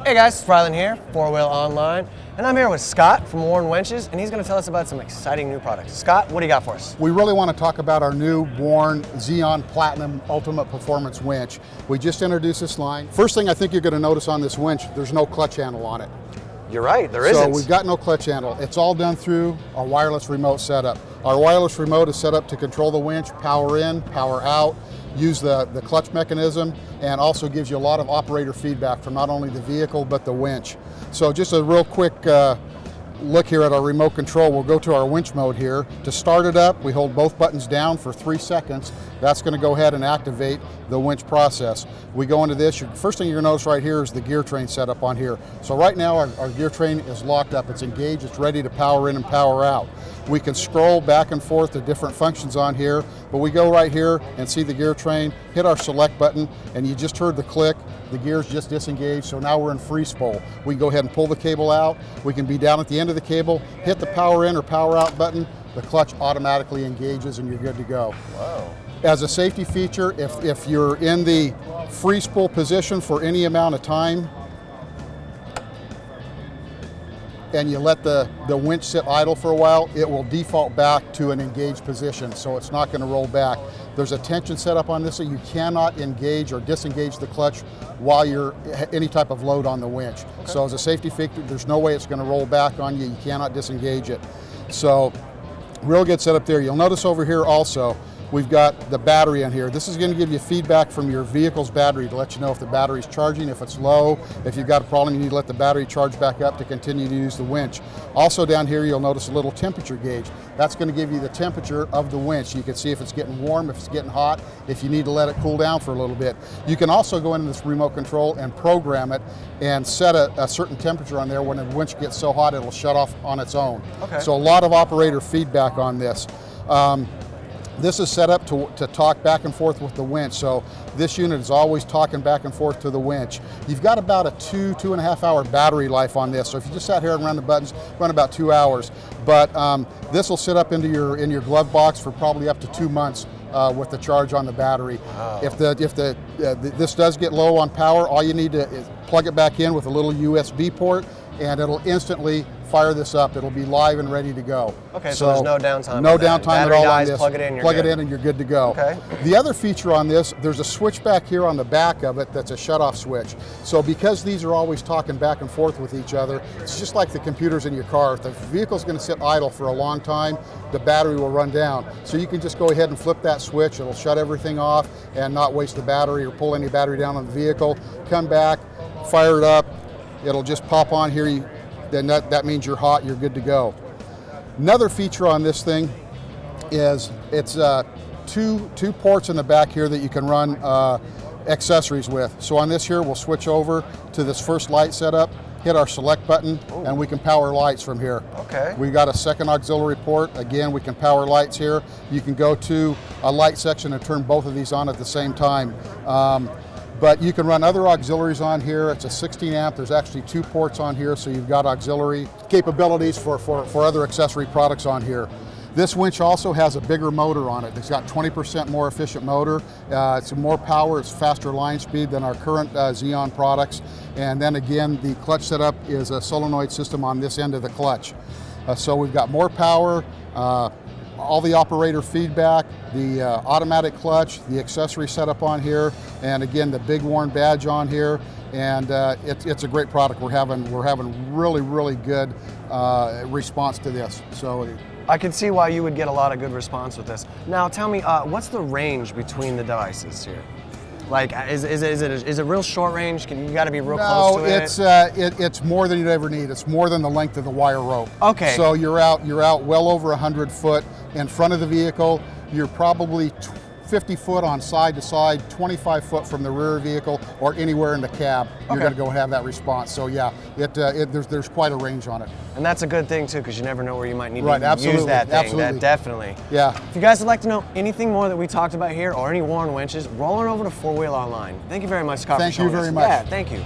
Hey guys, it's Rylan here, 4-Wheel Online, and I'm here with Scott from WARN Winches, and he's going to tell us about some exciting new products. Scott, what do you got for us? We really want to talk about our new WARN ZEON Platinum Ultimate Performance Winch. We just introduced this line. First thing I think you're going to notice on this winch, there's no clutch handle on it. You're right, there isn't. So we've got no clutch handle. It's all done through our wireless remote setup. Our wireless remote is set up to control the winch, power in, power out, use the clutch mechanism, and also gives you a lot of operator feedback from not only the vehicle but the winch. So just a real quick look here at our remote control. We'll go to our winch mode here. To start it up, we hold both buttons down for 3 seconds. That's going to go ahead and activate the winch process. We go into this. First thing you're going to notice right here is the gear train setup on here. So right now our gear train is locked up. It's engaged. It's ready to power in and power out. We can scroll back and forth to different functions on here, but we go right here and see the gear train, hit our select button, and you just heard the click. The gear's just disengaged, so now we're in free spool. We can go ahead and pull the cable out. We can be down at the end of the cable, hit the power in or power out button, the clutch automatically engages and you're good to go. Wow. As a safety feature, if you're in the free spool position for any amount of time, and you let the winch sit idle for a while, it will default back to an engaged position, so it's not going to roll back. There's a tension set up on this, so you cannot engage or disengage the clutch while you're any type of load on the winch. Okay. So as a safety feature, there's no way it's going to roll back on you. You cannot disengage it. So real good setup there. You'll notice over here also, we've got the battery in here. This is going to give you feedback from your vehicle's battery to let you know if the battery's charging, if it's low. If you've got a problem, you need to let the battery charge back up to continue to use the winch. Also down here, you'll notice a little temperature gauge. That's going to give you the temperature of the winch. You can see if it's getting warm, if it's getting hot, if you need to let it cool down for a little bit. You can also go into this remote control and program it and set a certain temperature on there. When the winch gets so hot, it'll shut off on its own. Okay. So a lot of operator feedback on this. This is set up to talk back and forth with the winch, so this unit is always talking back and forth to the winch. You've got about a 2.5 hour battery life on this, so if you just sat here and run the buttons, run about 2 hours. But this will sit up into in your glove box for probably up to 2 months with the charge on the battery. Wow. If this does get low on power, all you need to is plug it back in with a little USB port, and it'll instantly fire this up. It'll be live and ready to go. Okay, so there's no downtime. No downtime at all on this. Plug it in, plug it in and you're good to go. Okay. The other feature on this, there's a switch back here on the back of it that's a shut-off switch. So because these are always talking back and forth with each other, it's just like the computers in your car. If the vehicle's going to sit idle for a long time, the battery will run down. So you can just go ahead and flip that switch. It'll shut everything off and not waste the battery or pull any battery down on the vehicle. Come back, fire it up. It'll just pop on here. Then that means you're hot, you're good to go. Another feature on this thing is it's two ports in the back here that you can run accessories with. So on this here, we'll switch over to this first light setup, hit our select button, and we can power lights from here. Okay. We got a second auxiliary port. Again, we can power lights here. You can go to a light section and turn both of these on at the same time. But you can run other auxiliaries on here. It's a 16 amp. There's actually 2 ports on here, so you've got auxiliary capabilities for other accessory products on here. This winch also has a bigger motor on it. It's got 20% more efficient motor. It's more power, it's faster line speed than our current ZEON products. And then again, the clutch setup is a solenoid system on this end of the clutch. So we've got more power, all the operator feedback, the automatic clutch, the accessory setup on here, and again the big WARN badge on here, and it's a great product. We're having really good response to this. So I can see why you would get a lot of good response with this. Now tell me, what's the range between the devices here? Like, is it real short range? You got to be real close to it? It's more than you'd ever need. It's more than the length of the wire rope. Okay. So you're out well over 100 foot in front of the vehicle. You're probably 50 foot on side to side, 25 foot from the rear vehicle, or anywhere in the cab. You're going to go have that response. So yeah, there's quite a range on it. And that's a good thing too, because you never know where you might need to use that thing. Absolutely. That definitely. Yeah. If you guys would like to know anything more that we talked about here, or any WARN winches, roll on over to 4-Wheel Online. Thank you very much, Scott. Thank you very much. Yeah, thank you.